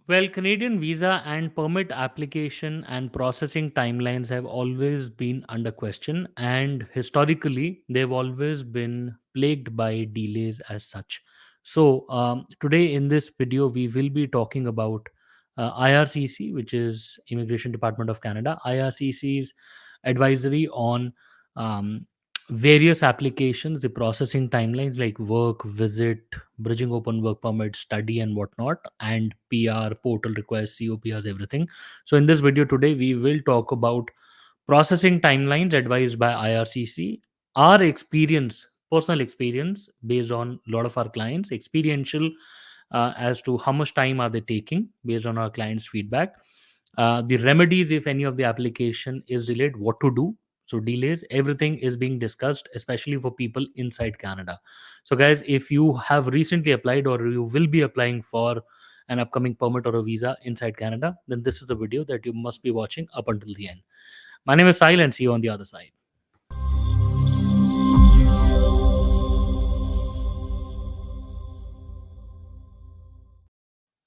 Well, Canadian visa and permit application and processing timelines have always been under question, and historically, they've always been plagued by delays as such. Today in this video, we will be talking about IRCC, which is Immigration Department of Canada, IRCC's advisory on um, various applications, the processing timelines like work, visit, bridging open work permit, study, and whatnot, and PR, portal requests, COPRs, everything. So, in this video today, we will talk about processing timelines advised by IRCC, our experience, personal experience based on a lot of our clients, experiential as to how much time are they taking based on our clients' feedback, the remedies if any of the application is delayed, what to do. So delays, everything is being discussed, especially for people inside Canada. So guys, if you have recently applied or you will be applying for an upcoming permit or a visa inside Canada, then this is the video that you must be watching up until the end. My name is Sahil and see you on the other side.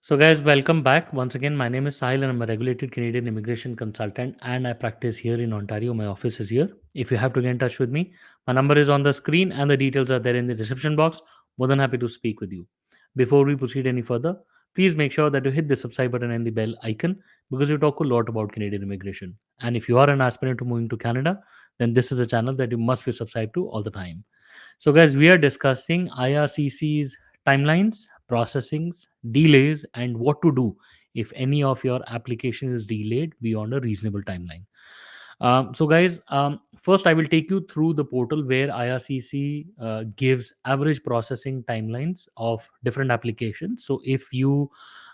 So, guys, welcome back. Once again, my name is Sahil and I'm a regulated Canadian immigration consultant and I practice here in Ontario. My office is here. If you have to get in touch with me, my number is on the screen and the details are there in the description box. More than happy to speak with you. Before we proceed any further, please make sure that you hit the subscribe button and the bell icon because we talk a lot about Canadian immigration. And if you are an aspirant to moving to Canada, then this is a channel that you must be subscribed to all the time. So, guys, we are discussing IRCC's timelines, processings, delays, and what to do if any of your application is delayed beyond a reasonable timeline. First, I will take you through the portal where IRCC gives average processing timelines of different applications. So, if you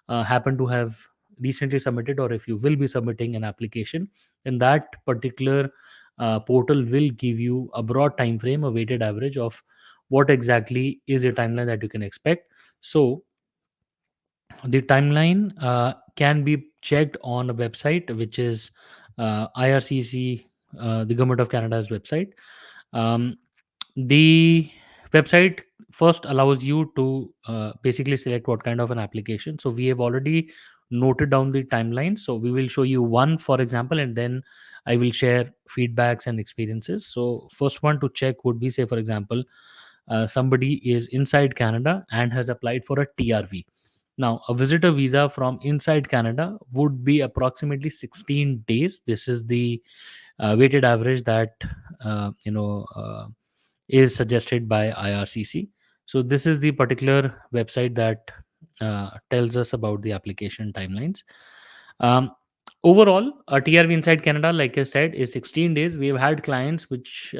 happen to have recently submitted or if you will be submitting an application, then that particular portal will give you a broad time frame, a weighted average of what exactly is the timeline that you can expect. So, the timeline can be checked on a website which is IRCC, the Government of Canada's website. Um, the website first allows you to basically select what kind of an application. So we have already noted down the timeline. So we will show you one, for example, and then I will share feedbacks and experiences. So first one to check would be, say, for example, somebody is inside Canada and has applied for a TRV. Now, a visitor visa from inside Canada would be approximately 16 days. This is the weighted average that is suggested by IRCC. So this is the particular website that tells us about the application timelines. Um, Overall, a TRV inside Canada, like I said, is 16 days. We have had clients which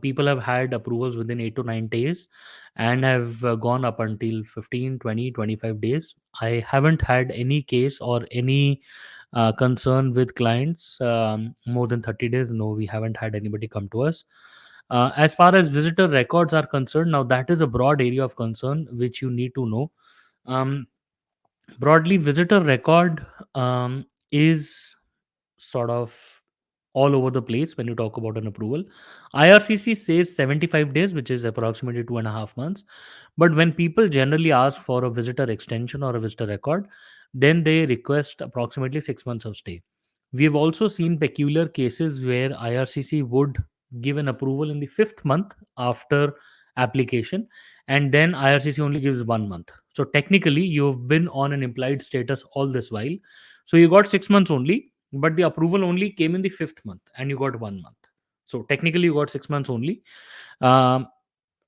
people have had approvals within 8 to 9 days and have gone up until 15, 20, 25 days. I haven't had any case or any concern with clients more than 30 days. No, we haven't had anybody come to us. As far as visitor records are concerned, now that is a broad area of concern which you need to know. Um, Broadly, visitor record is sort of all over the place when you talk about an approval. IRCC says 75 days, which is approximately 2.5 months. But when people generally ask for a visitor extension or a visitor record, then they request approximately 6 months of stay. We have also seen peculiar cases where IRCC would give an approval in the fifth month after application, and then IRCC only gives 1 month. So technically, you've been on an implied status all this while. So you got 6 months only, but the approval only came in the fifth month, and you got 1 month. So technically, you got 6 months only. Um,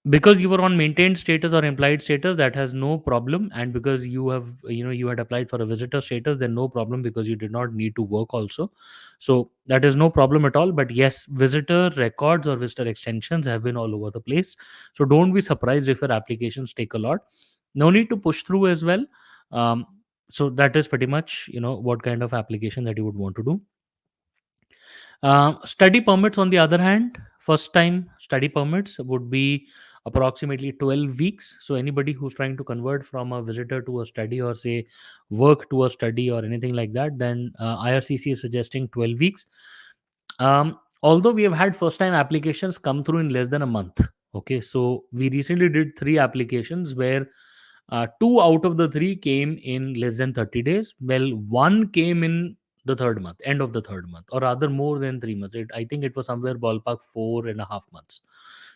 because you were on maintained status or implied status, that has no problem, and because you had applied for a visitor status, then no problem because you did not need to work also. So that is no problem at all. But yes, visitor records or visitor extensions have been all over the place. So don't be surprised if your applications take a lot. No need to push through as well. So that is pretty much what kind of application that you would want to do. Study permits, on the other hand, first time study permits would be approximately 12 weeks. So, anybody who's trying to convert from a visitor to a study or say work to a study or anything like that, then IRCC is suggesting 12 weeks. Although we have had first time applications come through in less than a month. Okay, so we recently did three applications where Two out of the three came in less than 30 days. Well, one came in the third month, end of the third month, or rather more than 3 months. I think it was somewhere ballpark 4.5 months.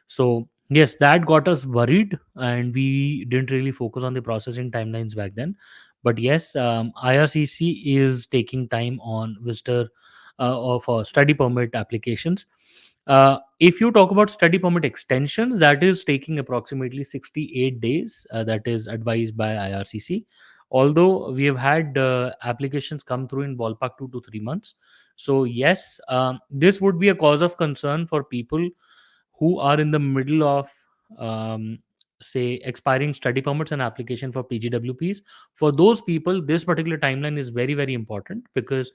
So, yes, that got us worried, and we didn't really focus on the processing timelines back then. But yes, IRCC is taking time on visitor of study permit applications. If you talk about study permit extensions, that is taking approximately 68 days. That is advised by IRCC. Although we have had applications come through in ballpark 2 to 3 months. So, yes, this would be a cause of concern for people who are in the middle of, um, say, expiring study permits and application for PGWPs. For those people, this particular timeline is very, very important, because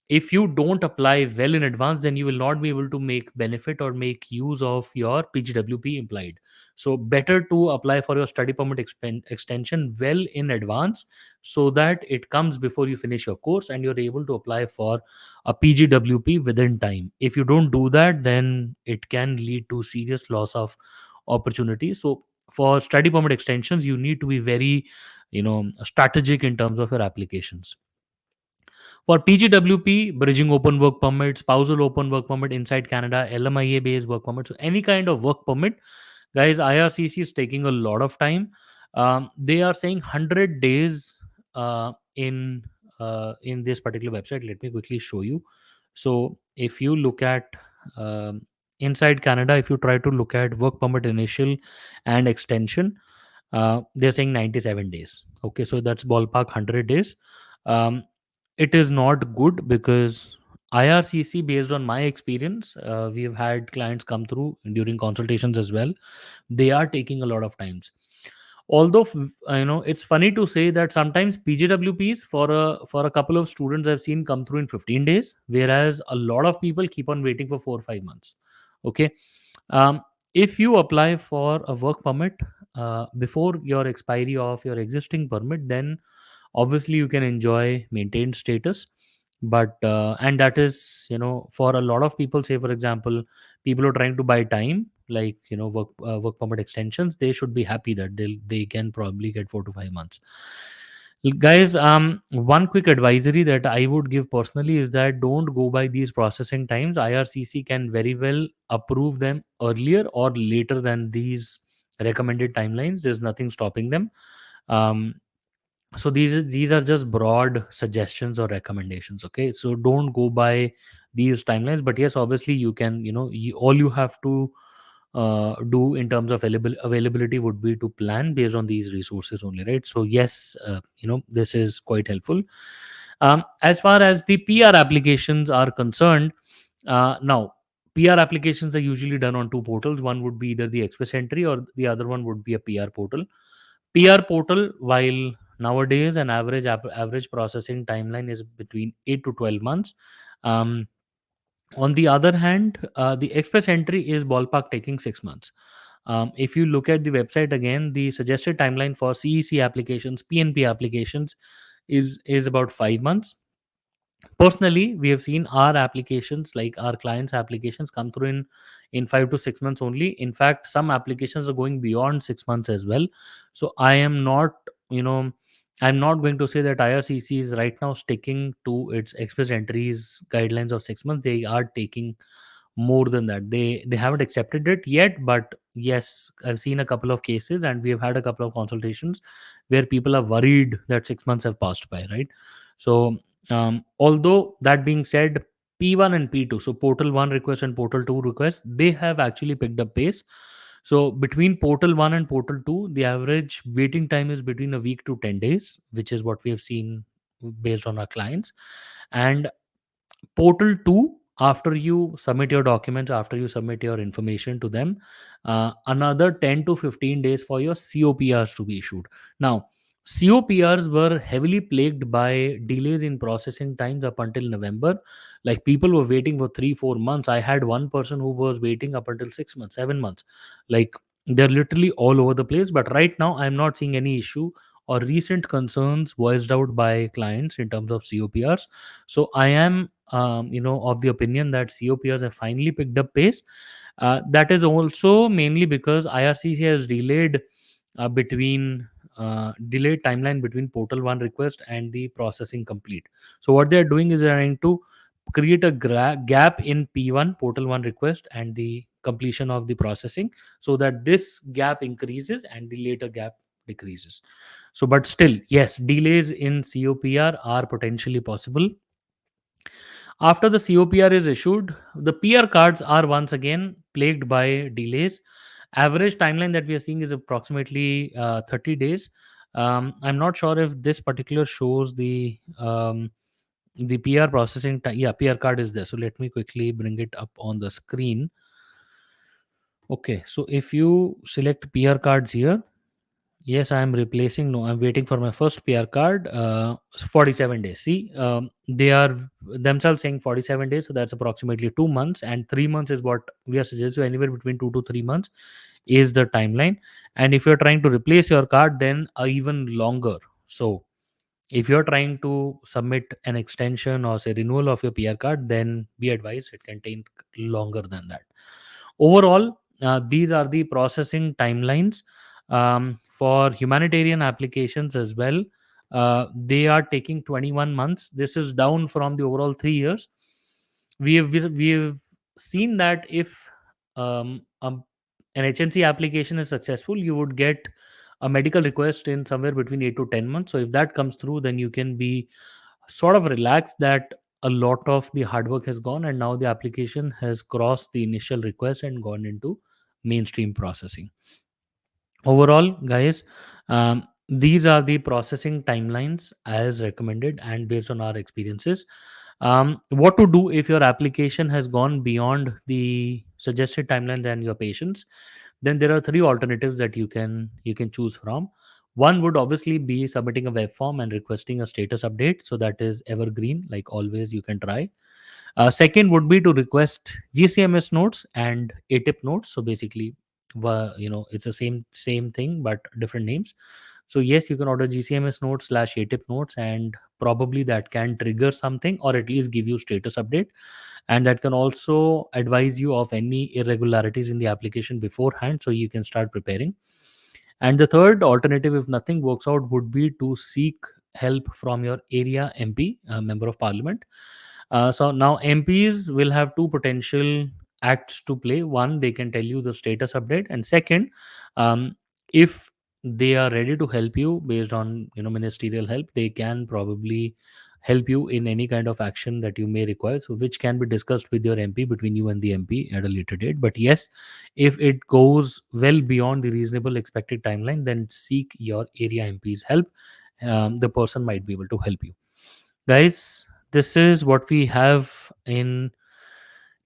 if you don't apply well in advance, then you will not be able to make benefit or make use of your PGWP implied. So better to apply for your study permit extension well in advance, so that it comes before you finish your course and you're able to apply for a PGWP within time. If you don't do that, then it can lead to serious loss of opportunities. So for study permit extensions, you need to be very, strategic in terms of your applications. For PGWP, bridging open work permit, spousal open work permit inside Canada, LMIA based work permit, so any kind of work permit, guys, IRCC is taking a lot of time. They are saying 100 days in this particular website. Let me quickly show you. So if you look at, inside Canada, if you try to look at work permit initial and extension, they're saying 97 days. Okay, so that's ballpark 100 days. Um, it is not good, because IRCC, based on my experience, we have had clients come through during consultations as well. They are taking a lot of times. Although it's funny to say that sometimes PGWPs for a couple of students I've seen come through in 15 days, whereas a lot of people keep on waiting for 4 or 5 months. Okay. um, if you apply for a work permit before your expiry of your existing permit, then obviously you can enjoy maintained status. But and that is, for a lot of people, say for example, people who are trying to buy time, like, work permit extensions, they should be happy that they can probably get 4 to 5 months. Guys, one quick advisory that I would give personally is that don't go by these processing times. IRCC can very well approve them earlier or later than these recommended timelines. There's nothing stopping them. um, so these are just broad suggestions or recommendations. Okay, so don't go by these timelines. But yes, obviously you can, all you have to do in terms of availability would be to plan based on these resources only, right? So yes, this is quite helpful. As far as the PR applications are concerned, now PR applications are usually done on two portals. One would be either the Express Entry, or the other one would be a PR portal. PR portal, while nowadays an average processing timeline is between 8 to 12 months. Um, on the other hand, the Express Entry is ballpark taking 6 months. If you look at the website again, the suggested timeline for CEC applications, PNP applications, is about 5 months. Personally, we have seen our applications, like our clients applications, come through in 5 to 6 months only. In fact, some applications are going beyond 6 months as well. So I am not, you know I'm not going to say that IRCC is right now sticking to its Express Entries guidelines of 6 months. They are taking more than that. They haven't accepted it yet, but yes, I've seen a couple of cases, and we have had a couple of consultations where people are worried that 6 months have passed by, right? So, although that being said, P1 and P2, so Portal 1 request and Portal 2 request, they have actually picked up pace. So between Portal 1 and Portal 2, the average waiting time is between a week to 10 days, which is what we have seen based on our clients. And Portal 2, after you submit your documents, after you submit your information to them, another 10 to 15 days for your COPRs to be issued. Now, COPRs were heavily plagued by delays in processing times up until November. Like, people were waiting for 3 4 months. I had one person who was waiting up until 6 months, 7 months. Like, they're literally all over the place. But right now, I'm not seeing any issue or recent concerns voiced out by clients in terms of COPRs. So I am, of the opinion that COPRs have finally picked up pace. That is also mainly because IRCC has delayed between delayed timeline between portal 1 request and the processing complete. So what they are doing is they're trying to create a gap in P1 portal 1 request and the completion of the processing, so that this gap increases and the later gap decreases. So but still, yes, delays in COPR are potentially possible. After the COPR is issued, the PR cards are once again plagued by delays. Average timeline that we are seeing is approximately 30 days. I'm not sure if this particular shows the PR processing time. Yeah, PR card is there. So let me quickly bring it up on the screen. Okay, so if you select PR cards here, yes, I am replacing. No, I'm waiting for my first PR card. 47 days. See, they are themselves saying 47 days, so that's approximately 2 months, and 3 months is what we are suggesting. So anywhere between 2 to 3 months is the timeline. And if you're trying to replace your card, then even longer. So if you're trying to submit an extension or say renewal of your PR card, then be advised it can take longer than that. Overall, these are the processing timelines for humanitarian applications as well. They are taking 21 months. This is down from the overall 3 years. We have seen that if an HNC application is successful, you would get a medical request in somewhere between 8 to 10 months. So if that comes through, then you can be sort of relaxed that a lot of the hard work has gone and now the application has crossed the initial request and gone into mainstream processing. Overall, guys, these are the processing timelines as recommended and based on our experiences. What to do if your application has gone beyond the suggested timeline and your patients? Then there are three alternatives that you can choose from. One would obviously be submitting a web form and requesting a status update, so that is evergreen, like always you can try. Second would be to request GCMS notes and ATIP notes. So basically, it's the same thing but different names. So yes, you can order GCMS notes slash ATIP notes, and probably that can trigger something or at least give you status update, and that can also advise you of any irregularities in the application beforehand, so you can start preparing. And the third alternative, if nothing works out, would be to seek help from your area MP, member of parliament. So now MPs will have two potential acts to play. One, they can tell you the status update, and second, if they are ready to help you based on ministerial help, they can probably help you in any kind of action that you may require. So which can be discussed with your MP, between you and the MP at a later date. But yes, if it goes well beyond the reasonable expected timeline, then seek your area MP's help. The person might be able to help you. Guys, this is what we have in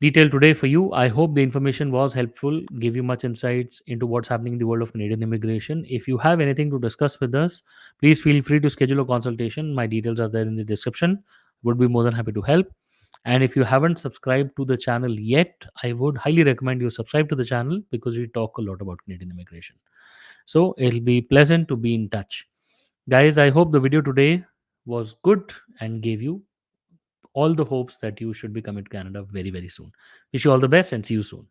detail today for you. I hope the information was helpful, gave you much insights into what's happening in the world of Canadian immigration. If you have anything to discuss with us, please feel free to schedule a consultation. My details are there in the description. Would be more than happy to help. And if you haven't subscribed to the channel yet, I would highly recommend you subscribe to the channel because we talk a lot about Canadian immigration. So it'll be pleasant to be in touch. Guys, I hope the video today was good and gave you all the hopes that you should be coming to Canada very, very soon. Wish you all the best and see you soon.